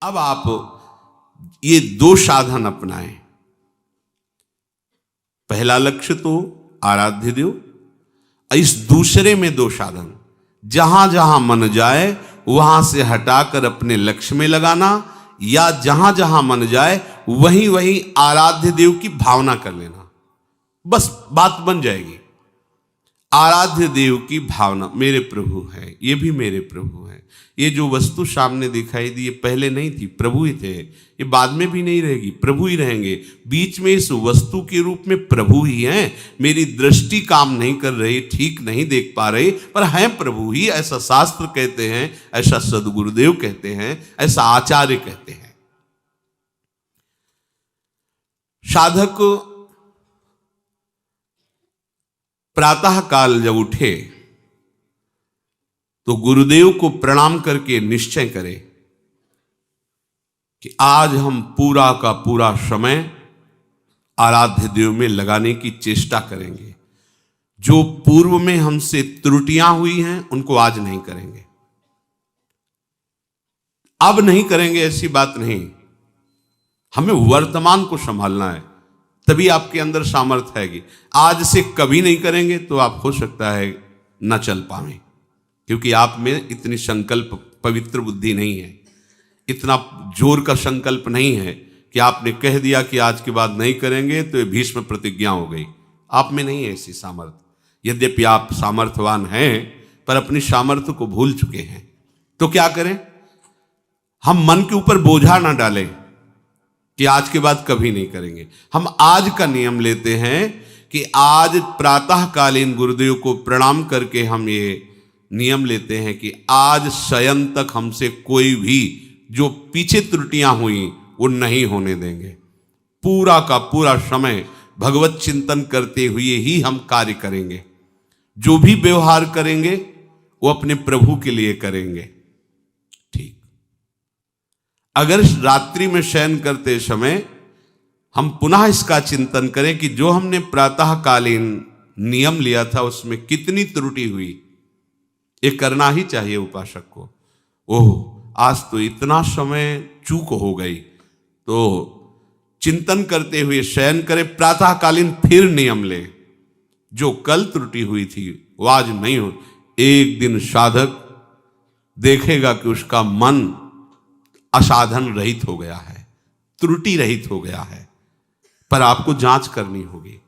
अब आप ये दो साधन अपनाएं। पहला लक्ष्य तो आराध्य देव, इस दूसरे में दो साधन, जहां जहां मन जाए वहां से हटाकर अपने लक्ष्य में लगाना, या जहां जहां मन जाए वहीं वहीं आराध्य देव की भावना कर लेना, बस बात बन जाएगी। आराध्य देव की भावना, मेरे प्रभु हैं, ये भी मेरे प्रभु हैं। ये जो वस्तु सामने दिखाई दी, ये पहले नहीं थी, प्रभु ही थे। ये बाद में भी नहीं रहेगी, प्रभु ही रहेंगे। बीच में इस वस्तु के रूप में प्रभु ही हैं। मेरी दृष्टि काम नहीं कर रही, ठीक नहीं देख पा रही, पर हैं प्रभु ही। ऐसा शास्त्र कहते हैं, ऐसा सदगुरुदेव कहते हैं, ऐसा आचार्य कहते हैं। साधक प्रातः काल जब उठे तो गुरुदेव को प्रणाम करके निश्चय करे कि आज हम पूरा का पूरा समय आराध्य देव में लगाने की चेष्टा करेंगे। जो पूर्व में हमसे त्रुटियां हुई हैं उनको आज नहीं करेंगे। अब नहीं करेंगे ऐसी बात नहीं, हमें वर्तमान को संभालना है, तभी आपके अंदर सामर्थ्य आएगी। आज से कभी नहीं करेंगे तो आप हो सकता है न चल पाए, क्योंकि आप में इतनी संकल्प पवित्र बुद्धि नहीं है, इतना जोर का संकल्प नहीं है कि आपने कह दिया कि आज के बाद नहीं करेंगे तो ये भीष्म प्रतिज्ञा हो गई। आप में नहीं है ऐसी सामर्थ्य। यद्यपि आप सामर्थ्यवान हैं, पर अपनी सामर्थ्य को भूल चुके हैं। तो क्या करें? हम मन के ऊपर बोझा ना डालें कि आज के बाद कभी नहीं करेंगे। हम आज का नियम लेते हैं कि आज प्रातःकालीन गुरुदेव को प्रणाम करके हम ये नियम लेते हैं कि आज शयन तक हमसे कोई भी जो पीछे त्रुटियां हुई वो नहीं होने देंगे। पूरा का पूरा समय भगवत चिंतन करते हुए ही हम कार्य करेंगे। जो भी व्यवहार करेंगे वो अपने प्रभु के लिए करेंगे। ठीक, अगर रात्रि में शयन करते समय हम पुनः इसका चिंतन करें कि जो हमने प्रातःकालीन नियम लिया था उसमें कितनी त्रुटि हुई, ये करना ही चाहिए उपासक को। ओह, आज तो इतना समय चूक हो गई, तो चिंतन करते हुए शयन करें, प्रातःकालीन फिर नियम ले। जो कल त्रुटि हुई थी वो आज नहीं हो। एक दिन साधक देखेगा कि उसका मन असाधन रहित हो गया है, त्रुटि रहित हो गया है। पर आपको जांच करनी होगी,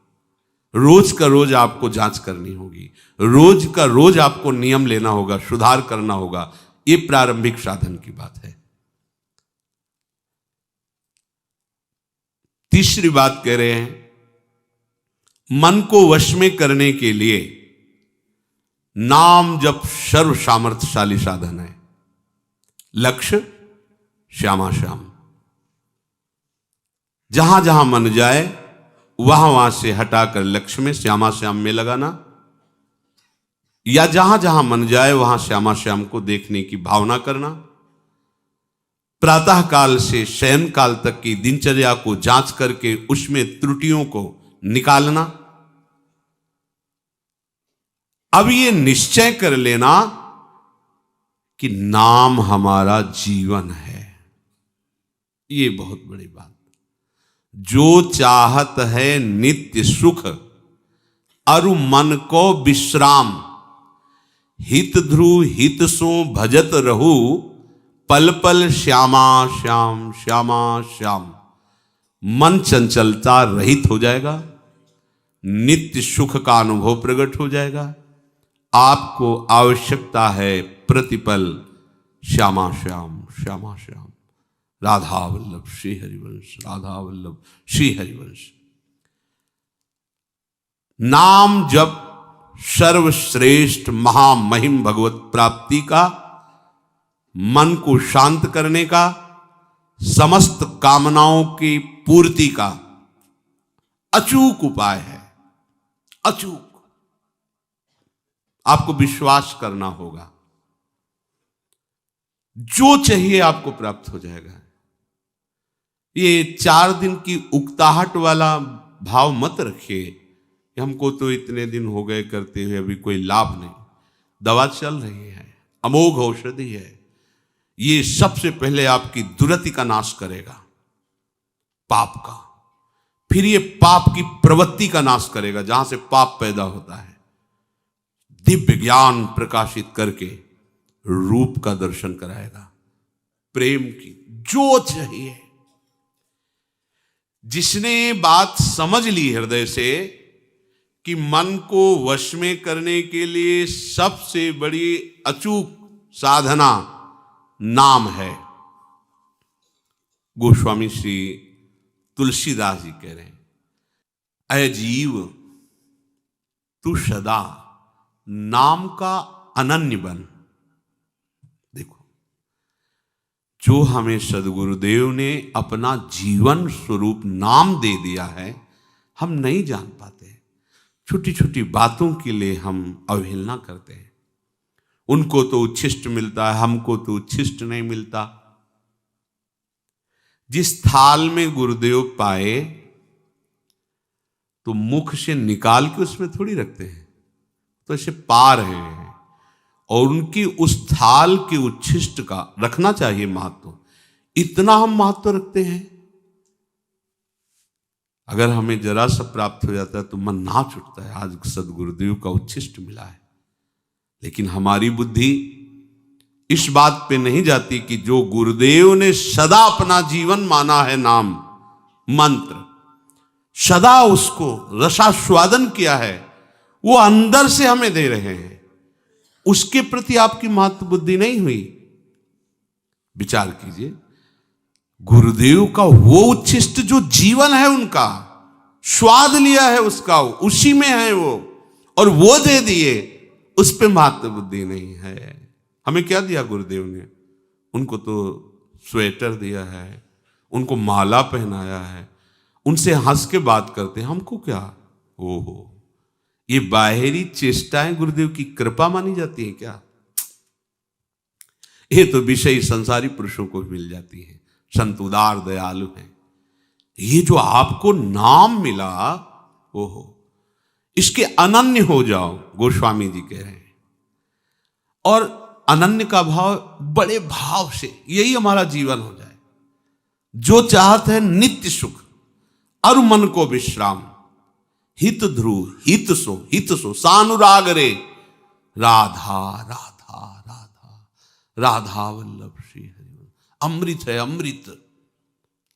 रोज का रोज आपको जांच करनी होगी, रोज का रोज आपको नियम लेना होगा, सुधार करना होगा। ये प्रारंभिक साधन की बात है। तीसरी बात कह रहे हैं, मन को वश में करने के लिए नाम जप सर्व सामर्थ्यशाली साधन है। लक्ष्य श्यामा श्याम, जहां जहां मन जाए वहां वहां से हटाकर लक्ष्य में श्यामा श्याम में लगाना, या जहां जहां मन जाए वहां श्यामा श्याम को देखने की भावना करना। प्रातः काल से शयन काल तक की दिनचर्या को जांच करके उसमें त्रुटियों को निकालना। अब ये निश्चय कर लेना कि नाम हमारा जीवन है। ये बहुत बड़ी बात। जो चाहत है नित्य सुख अरु मन को विश्राम, हित ध्रुव हित सो भजत रहू, पल पल श्यामा श्याम श्यामा श्याम। मन चंचलता रहित हो जाएगा, नित्य सुख का अनुभव प्रकट हो जाएगा। आपको आवश्यकता है प्रतिपल श्यामा श्याम श्यामा श्याम। राधा वल्लभ श्री हरिवंश, राधा वल्लभ श्री हरिवंश। नाम जप सर्वश्रेष्ठ महामहिम भगवत प्राप्ति का, मन को शांत करने का, समस्त कामनाओं की पूर्ति का अचूक उपाय है। अचूक। आपको विश्वास करना होगा, जो चाहिए आपको प्राप्त हो जाएगा। ये 4 दिन की उकताहट वाला भाव मत रखिए, हमको तो इतने दिन हो गए करते हुए अभी कोई लाभ नहीं। दवा चल रही है, अमोघ औषधि है। ये सबसे पहले आपकी दुर्गति का नाश करेगा, पाप का। फिर ये पाप की प्रवृत्ति का नाश करेगा, जहां से पाप पैदा होता है। दिव्य ज्ञान प्रकाशित करके रूप का दर्शन कराएगा, प्रेम की जो चाहिए। जिसने बात समझ ली हृदय से कि मन को वश में करने के लिए सबसे बड़ी अचूक साधना नाम है। गोस्वामी श्री तुलसीदास जी कह रहे हैं, अय जीव तू सदा नाम का अनन्य बन। देखो, जो हमें सदगुरुदेव ने अपना जीवन स्वरूप नाम दे दिया है, हम नहीं जान पाते। छोटी छोटी बातों के लिए हम अवहेलना करते हैं। उनको तो उच्छिष्ट मिलता है, हमको तो उच्छिष्ट नहीं मिलता। जिस थाल में गुरुदेव पाए तो मुख से निकाल के उसमें थोड़ी रखते हैं, तो ऐसे पा रहे हैं। और उनकी उस थाल के उच्छिष्ट का रखना चाहिए महत्व। इतना हम महत्व रखते हैं। अगर हमें जरा सा प्राप्त हो जाता है तो मन नाच उठता है, आज सदगुरुदेव का उच्छिष्ट मिला है। लेकिन हमारी बुद्धि इस बात पे नहीं जाती कि जो गुरुदेव ने सदा अपना जीवन माना है, नाम मंत्र, सदा उसको रसास्वादन किया है, वो अंदर से हमें दे रहे हैं। उसके प्रति आपकी महत्व बुद्धि नहीं हुई। विचार कीजिए, गुरुदेव का वो उच्छिष्ट जो जीवन है, उनका स्वाद लिया है, उसका उसी में है वो, और वो दे दिए, उस पे महत्व बुद्धि नहीं है। हमें क्या दिया गुरुदेव ने? उनको तो स्वेटर दिया है, उनको माला पहनाया है, उनसे हंस के बात करते हैं, हमको क्या? ओहो, ये बाहरी चेष्टाएं गुरुदेव की कृपा मानी जाती है क्या? ये तो विषय संसारी पुरुषों को मिल जाती है। संत उदार दयालु हैं। ये जो आपको नाम मिला, ओहो, इसके अनन्य हो जाओ, गोस्वामी जी कह रहे हैं। और अनन्य का भाव बड़े भाव से, यही हमारा जीवन हो जाए। जो चाहते हैं नित्य सुख और मन को विश्राम, हित ध्रुव हित सो सानुराग रे, राधा राधा राधा राधा वल्लभ श्री हरि। अमृत है अमृत,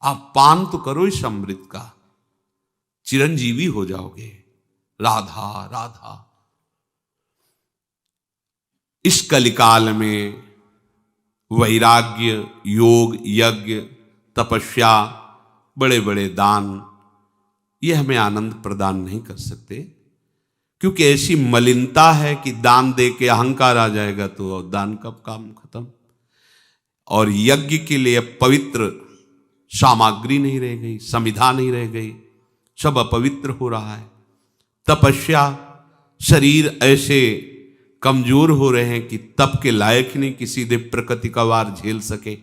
आप पान तो करो इस अमृत का, चिरंजीवी हो जाओगे। राधा राधा। इस कलिकाल में वैराग्य, योग, यज्ञ, तपस्या, बड़े बड़े दान, ये हमें आनंद प्रदान नहीं कर सकते, क्योंकि ऐसी मलिनता है कि दान दे के अहंकार आ जाएगा तो दान का काम खत्म। और यज्ञ के लिए पवित्र सामग्री नहीं रह गई, समिधा नहीं रह गई, सब अपवित्र हो रहा है। तपस्या, शरीर ऐसे कमजोर हो रहे हैं कि तप के लायक नहीं कि सीधे प्रकृति का वार झेल सके।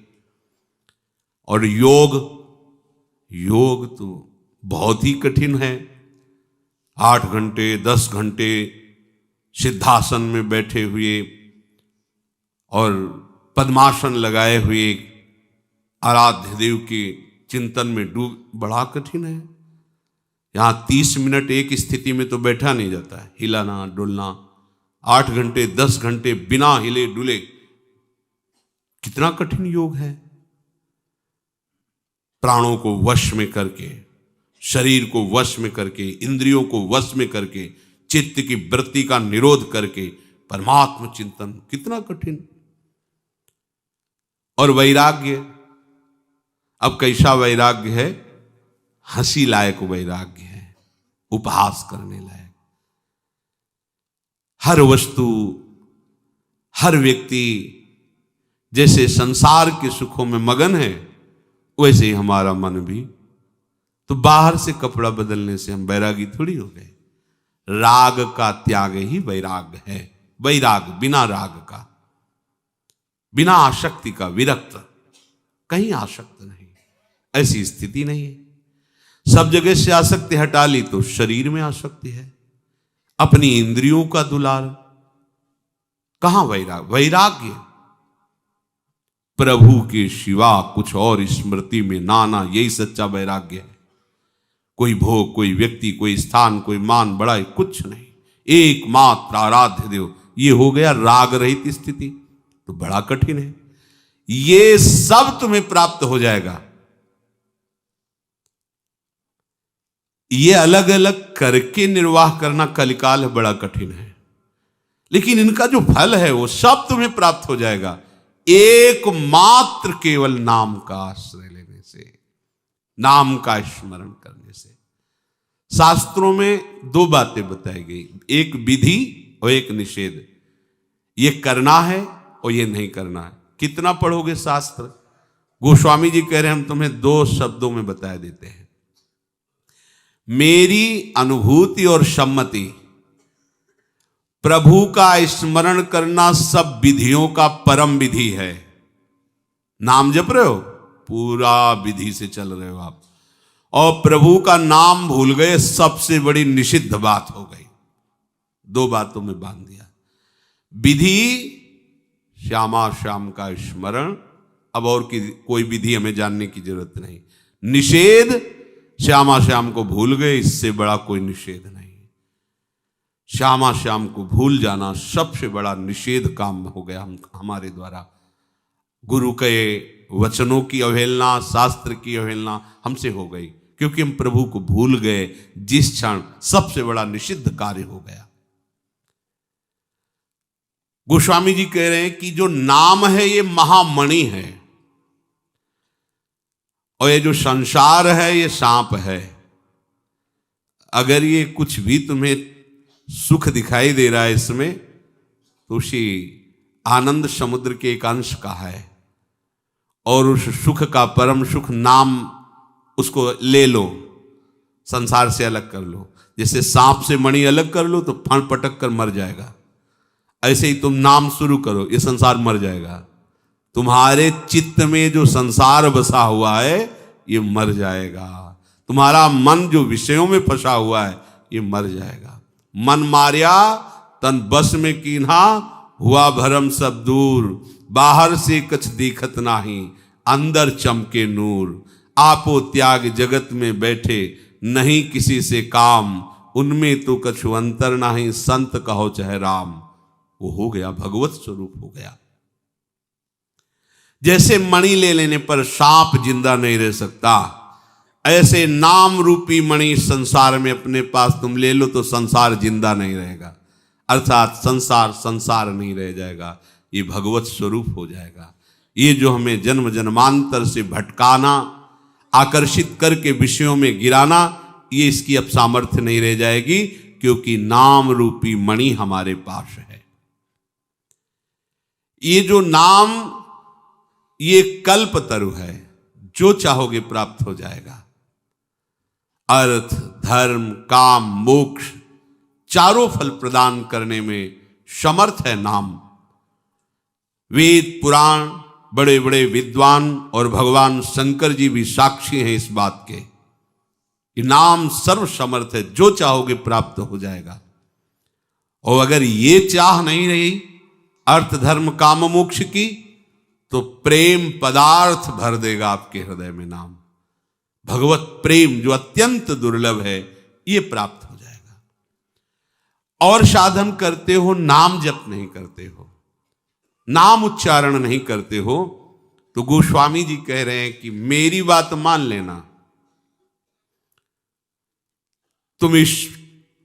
और योग तो बहुत ही कठिन है। 8 घंटे 10 घंटे सिद्धासन में बैठे हुए और पद्मासन लगाए हुए आराध्य देव के चिंतन में डूब, बड़ा कठिन है। यहां 30 मिनट एक स्थिति में तो बैठा नहीं जाता है, हिलाना डुलना। 8 घंटे 10 घंटे बिना हिले डुले, कितना कठिन योग है। प्राणों को वश में करके, शरीर को वश में करके, इंद्रियों को वश में करके, चित्त की वृत्ति का निरोध करके परमात्मा चिंतन, कितना कठिन। और वैराग्य, अब कैसा वैराग्य है? हंसी लायक वैराग्य है, उपहास करने लायक। हर वस्तु, हर व्यक्ति जैसे संसार के सुखों में मगन है, वैसे ही हमारा मन भी। तो बाहर से कपड़ा बदलने से हम वैरागी थोड़ी हो गए। राग का त्याग ही वैराग है। वैराग बिना राग का, बिना आसक्ति का, विरक्त, कहीं आसक्त नहीं, ऐसी स्थिति नहीं है। सब जगह से आसक्ति हटा ली तो शरीर में आसक्ति है, अपनी इंद्रियों का दुलार। कहां वैराग? वैराग्य प्रभु के सिवा कुछ और स्मृति में ना आना, यही सच्चा वैराग्य है। कोई भोग, कोई व्यक्ति, कोई स्थान, कोई मान बड़ाई, कुछ नहीं, एकमात्र आराध्य देव। ये हो गया राग रहित स्थिति। तो बड़ा कठिन है, ये सब तुम्हें प्राप्त हो जाएगा। ये अलग अलग करके निर्वाह करना कलिकाल बड़ा कठिन है, लेकिन इनका जो फल है वो सब तुम्हें प्राप्त हो जाएगा, एकमात्र केवल नाम का आश्रय लेने से, नाम का स्मरण करने से। शास्त्रों में दो बातें बताई गई, एक विधि और एक निषेध। ये करना है और ये नहीं करना है। कितना पढ़ोगे शास्त्र? गोस्वामी जी कह रहे हैं हम तुम्हें दो शब्दों में बता देते हैं। मेरी अनुभूति और सम्मति, प्रभु का स्मरण करना सब विधियों का परम विधि है। नाम जप रहे हो, पूरा विधि से चल रहे हो आप, और प्रभु का नाम भूल गए, सबसे बड़ी निषिद्ध बात हो गई। दो बातों में बांध दिया। विधि श्यामा श्याम का स्मरण, अब और कोई विधि हमें जानने की जरूरत नहीं। निषेध, श्यामा श्याम को भूल गए, इससे बड़ा कोई निषेध नहीं। श्यामा श्याम को भूल जाना सबसे बड़ा निषेध काम हो गया हमारे द्वारा। गुरु के वचनों की अवहेलना, शास्त्र की अवहेलना हमसे हो गई, क्योंकि हम प्रभु को भूल गए। जिस क्षण सबसे बड़ा निषिद्ध कार्य हो गया। गोस्वामी जी कह रहे हैं कि जो नाम है ये महामणि है, और ये जो संसार है ये सांप है। अगर ये कुछ भी तुम्हें सुख दिखाई दे रहा है इसमें, तो उसी आनंद समुद्र के एक अंश का है, और उस सुख का परम सुख नाम, उसको ले लो, संसार से अलग कर लो। जैसे सांप से मणि अलग कर लो तो फण पटक कर मर जाएगा, ऐसे ही तुम नाम शुरू करो, ये संसार मर जाएगा। तुम्हारे चित्त में जो संसार बसा हुआ है ये मर जाएगा। तुम्हारा मन जो विषयों में फंसा हुआ है ये मर जाएगा। मन मारिया तन बस में कीन्हा, हुआ भरम सब दूर। बाहर से कछ दिखत नाही, अंदर चमके नूर। आपो त्याग जगत में बैठे, नहीं किसी से काम। उनमें तो कछु अंतर नाही, संत कहो चाहे राम। वो हो गया, भगवत स्वरूप हो गया। जैसे मणि ले लेने पर सांप जिंदा नहीं रह सकता, ऐसे नाम रूपी मणि संसार में अपने पास तुम ले लो तो संसार जिंदा नहीं रहेगा, अर्थात संसार संसार नहीं रह जाएगा, ये भगवत स्वरूप हो जाएगा। ये जो हमें जन्म जन्मांतर से भटकाना, आकर्षित करके विषयों में गिराना, ये इसकी अब सामर्थ्य नहीं रह जाएगी, क्योंकि नाम रूपी मणि हमारे पास है। ये जो नाम, ये कल्प तरु है, जो चाहोगे प्राप्त हो जाएगा। अर्थ, धर्म, काम, मोक्ष चारों फल प्रदान करने में समर्थ है नाम। वेद पुराण, बड़े बड़े विद्वान और भगवान शंकर जी भी साक्षी हैं इस बात के कि नाम सर्व समर्थ है, जो चाहोगे प्राप्त हो जाएगा। और अगर ये चाह नहीं रही अर्थ धर्म काम मोक्ष की, तो प्रेम पदार्थ भर देगा आपके हृदय में नाम। भगवत प्रेम जो अत्यंत दुर्लभ है, ये प्राप्त हो जाएगा। और साधन करते हो, नाम जप नहीं करते हो, नाम उच्चारण नहीं करते हो, तो गोस्वामी जी कह रहे हैं कि मेरी बात मान लेना, तुम इस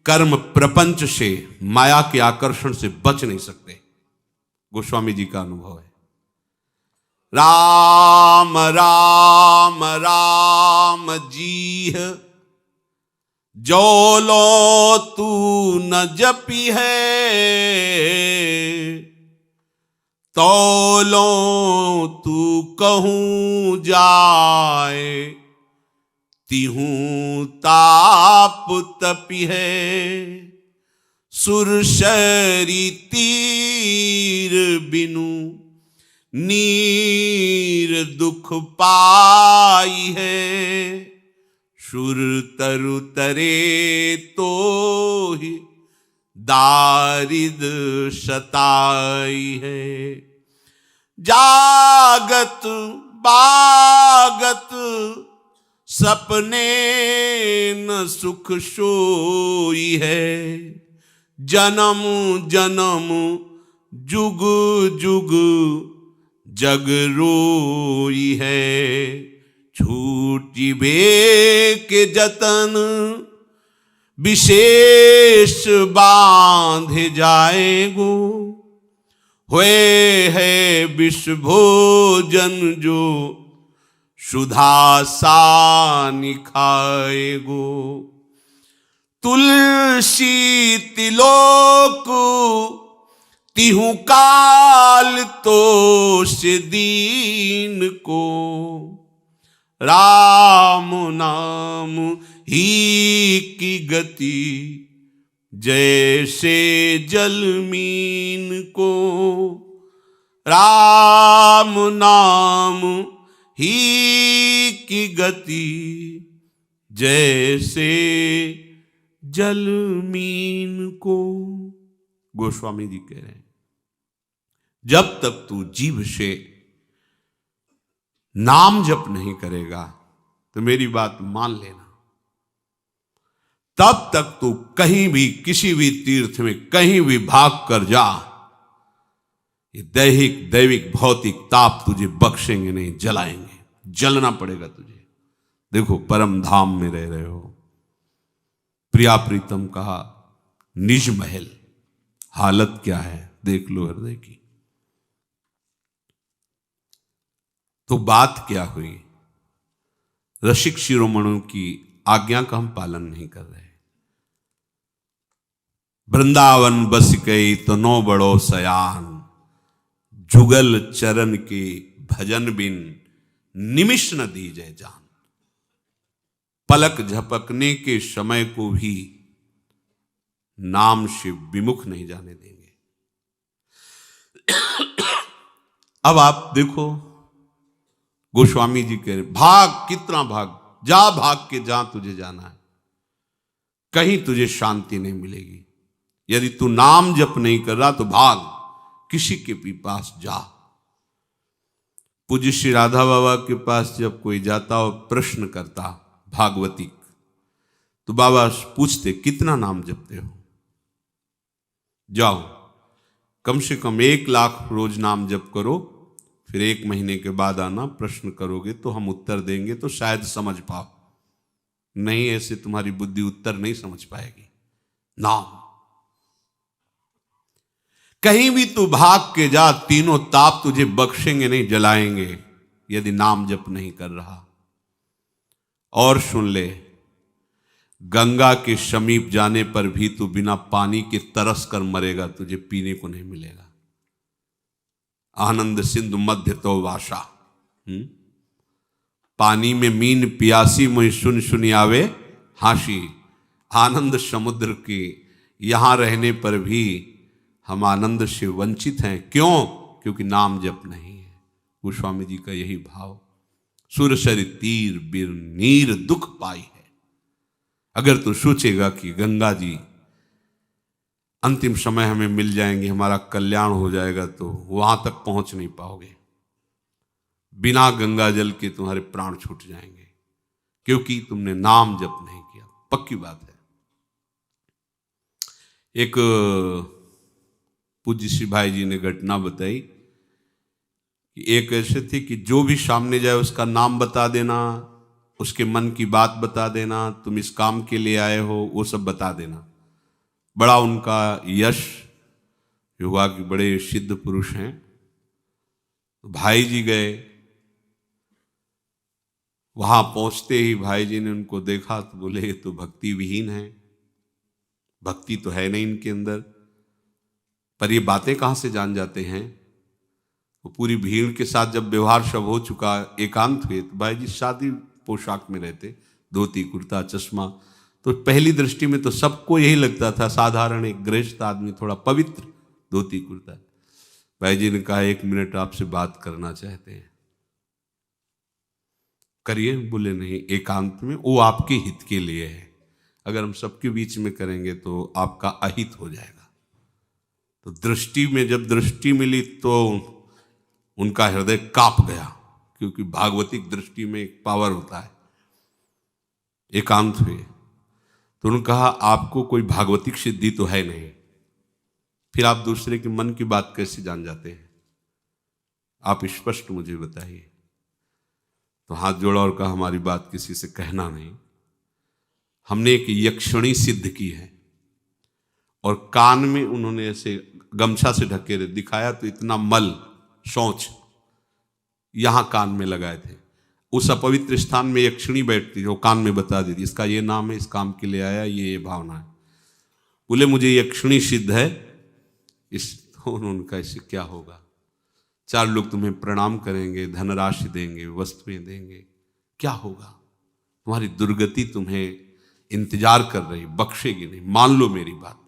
कर्म प्रपंच से, माया के आकर्षण से बच नहीं सकते। गोस्वामी जी का अनुभव है। राम राम राम जीह, जो लो तू न जपी है, तो लो तू कहूं जाए, तिहूं ताप तपी है। सुरसरी तीर बिनु नीर दुख पाई है। सुर तरु तरे तो ही दारिद सताई है। जागत बागत सपने न सुख सोई है, जन्म जन्म जुग जुग जग रोई है। छूटी बे के जतन विशेष बांध जाएगो, हुए है विष भोजन जो सुधा सानि खाएगो। तुलसी तिलोक तिहु काल तो से दीन को, राम नाम ही की गति जैसे जलमीन को। राम नाम ही की गति जैसे जलमीन को। गोस्वामी जी कह रहे हैं, जब तक तू जीभ से नाम जप नहीं करेगा तो मेरी बात मान लेना, तब तक तू कहीं भी किसी भी तीर्थ में कहीं भी भाग कर जा, ये दैहिक दैविक भौतिक ताप तुझे बख्शेंगे नहीं, जलाएंगे, जलना पड़ेगा तुझे। देखो परम धाम में रह रहे हो, प्रिया प्रीतम कहा निज महल, हालत क्या है देख लो हृदय की। तो बात क्या हुई, रसिक शिरोमणों की आज्ञा का हम पालन नहीं कर रहे। वृंदावन बस गई तो नो बड़ो सयान, जुगल चरण के भजन बिन निमिष न दीजे जान। पलक झपकने के समय को भी नाम से विमुख नहीं जाने देंगे। अब आप देखो गोस्वामी जी कह रहे भाग, कितना भाग, जा भाग के जहां तुझे जाना है, कहीं तुझे शांति नहीं मिलेगी। यदि तू नाम जप नहीं कर रहा तो भाग, किसी के भी पास जा। पूज्य श्री राधा बाबा के पास जब कोई जाता और प्रश्न करता भागवतिक, तो बाबा पूछते कितना नाम जपते हो, जाओ कम से कम 1 लाख रोज नाम जप करो, फिर 1 महीने के बाद आना, प्रश्न करोगे तो हम उत्तर देंगे तो शायद समझ पाओ, नहीं ऐसे तुम्हारी बुद्धि उत्तर नहीं समझ पाएगी। नाम कहीं भी तू भाग के जा, तीनों ताप तुझे बख्शेंगे नहीं, जलाएंगे यदि नाम जप नहीं कर रहा। और सुन ले, गंगा के समीप जाने पर भी तू बिना पानी के तरस कर मरेगा, तुझे पीने को नहीं मिलेगा। आनंद सिंधु मध्य तो वासा, पानी में मीन प्यासी मुझे सुन सुनी आवे हाशी। आनंद समुद्र की यहां रहने पर भी हम आनंद से वंचित हैं, क्यों? क्योंकि नाम जप नहीं है। गोस्वामी जी का यही भाव, सुरसरि तीर बिर नीर दुख पाई है। अगर तू सोचेगा कि गंगा जी अंतिम समय हमें मिल जाएंगे, हमारा कल्याण हो जाएगा, तो वहां तक पहुंच नहीं पाओगे। बिना गंगा जल के तुम्हारे प्राण छूट जाएंगे, क्योंकि तुमने नाम जप नहीं किया। पक्की बात है। एक पूज्य श्री भाई जी ने घटना बताई कि एक ऐसे थे कि जो भी सामने जाए उसका नाम बता देना, उसके मन की बात बता देना, तुम इस काम के लिए आए हो, वो सब बता देना। बड़ा उनका यश हुआ कि बड़े सिद्ध पुरुष हैं। भाई जी गए, वहां पहुंचते ही भाई जी ने उनको देखा तो बोले ये तो भक्ति विहीन है, भक्ति तो है नहीं इनके अंदर, पर ये बातें कहां से जान जाते हैं। वो पूरी भीड़ के साथ जब व्यवहार सब हो चुका, एकांत हुए, तो भाई जी शादी पोशाक में रहते, धोती कुर्ता चश्मा। तो पहली दृष्टि में तो सबको यही लगता था साधारण एक गृहस्थ आदमी, थोड़ा पवित्र धोती कुर्ता। भाई जी ने कहा 1 मिनट आपसे बात करना चाहते हैं। करिए। बोले नहीं, एकांत में, वो आपके हित के लिए है, अगर हम सबके बीच में करेंगे तो आपका अहित हो जाएगा। तो दृष्टि में जब दृष्टि मिली तो उनका हृदय कांप गया, क्योंकि भागवतिक दृष्टि में एक पावर होता है। एकांत हुए तो उन्होंने कहा, आपको कोई भागवतिक सिद्धि तो है नहीं, फिर आप दूसरे के मन की बात कैसे जान जाते हैं? आप स्पष्ट मुझे बताइए। तो हाथ जोड़ा और कहा, हमारी बात किसी से कहना नहीं। हमने एक यक्षिणी सिद्ध की है। और कान में उन्होंने ऐसे गमछा से ढके रहे, दिखाया तो इतना मल शौच यहां कान में लगाए थे। उस अपवित्र स्थान में यक्षिणी बैठती, जो कान में बता देती, इसका ये नाम है, इस काम के लिए आया, ये भावना है। बोले मुझे यक्षिणी सिद्ध है। इस तो उन्होंने कहा, इससे क्या होगा? 4 लोग तुम्हें प्रणाम करेंगे, धनराशि देंगे, वस्तुएं देंगे, क्या होगा? तुम्हारी दुर्गति तुम्हें इंतजार कर रही, बख्शेगी नहीं, मान लो मेरी बात।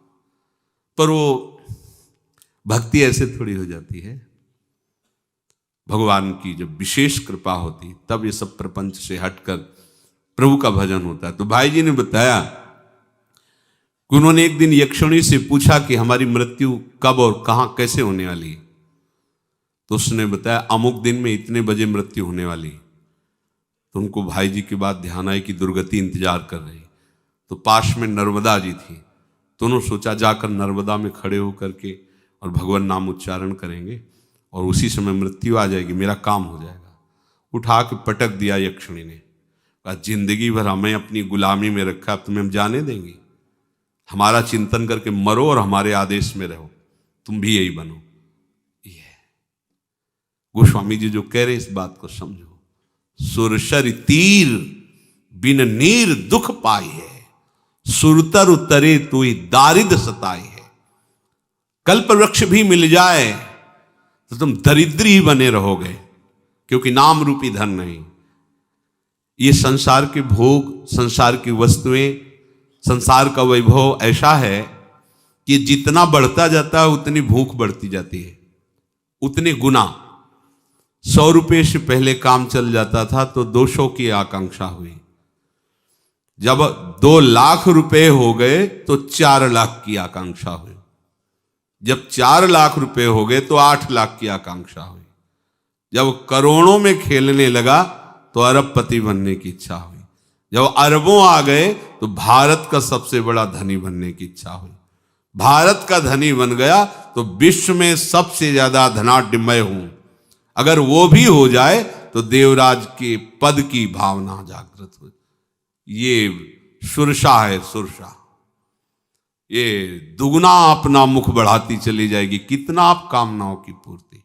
पर वो भक्ति ऐसे थोड़ी हो जाती है। भगवान की जब विशेष कृपा होती तब ये सब प्रपंच से हटकर प्रभु का भजन होता है। तो भाई जी ने बताया कि उन्होंने एक दिन यक्षिणी से पूछा कि हमारी मृत्यु कब और कहां कैसे होने वाली है। तो उसने बताया, अमुक दिन में इतने बजे मृत्यु होने वाली। तो उनको भाई जी की बात ध्यान आई कि दुर्गति इंतजार कर रही। तो पास में नर्मदा जी थी, तो उन्होंने सोचा जाकर नर्मदा में खड़े होकर के और भगवान नाम उच्चारण करेंगे और उसी समय मृत्यु आ जाएगी, मेरा काम हो जाएगा। उठा के पटक दिया यक्षिणी ने, कहा जिंदगी भर हमें अपनी गुलामी में रखा, अब तुम्हें हम जाने देंगे? हमारा चिंतन करके मरो और हमारे आदेश में रहो, तुम भी यही बनो। ये गोस्वामी जी जो कह रहे इस बात को समझो। सुरसर तीर बिन नीर दुख पाई है, सुरतर उतरे तो दारिद सताए है। कल्प वृक्ष भी मिल जाए तो तुम दरिद्र ही बने रहोगे, क्योंकि नाम रूपी धन नहीं। ये संसार के भोग, संसार की वस्तुएं, संसार का वैभव ऐसा है कि जितना बढ़ता जाता है उतनी भूख बढ़ती जाती है, उतने गुना। 100 रुपये से पहले काम चल जाता था तो 200 की आकांक्षा हुई। जब 2 लाख रुपए हो गए तो 4 लाख की आकांक्षा हुई। जब 4 लाख रुपए हो गए तो 8 लाख की आकांक्षा हुई। जब करोड़ों में खेलने लगा तो अरबपति बनने की इच्छा हुई। जब अरबों आ गए तो भारत का सबसे बड़ा धनी बनने की इच्छा हुई। भारत का धनी बन गया तो विश्व में सबसे ज्यादा धनाढ्यमय हूं, अगर वो भी हो जाए तो देवराज के पद की भावना जागृत हो। ये सुरसा है, सुरसा। ये दुगना अपना मुख बढ़ाती चली जाएगी, कितना आप कामनाओं की पूर्ति।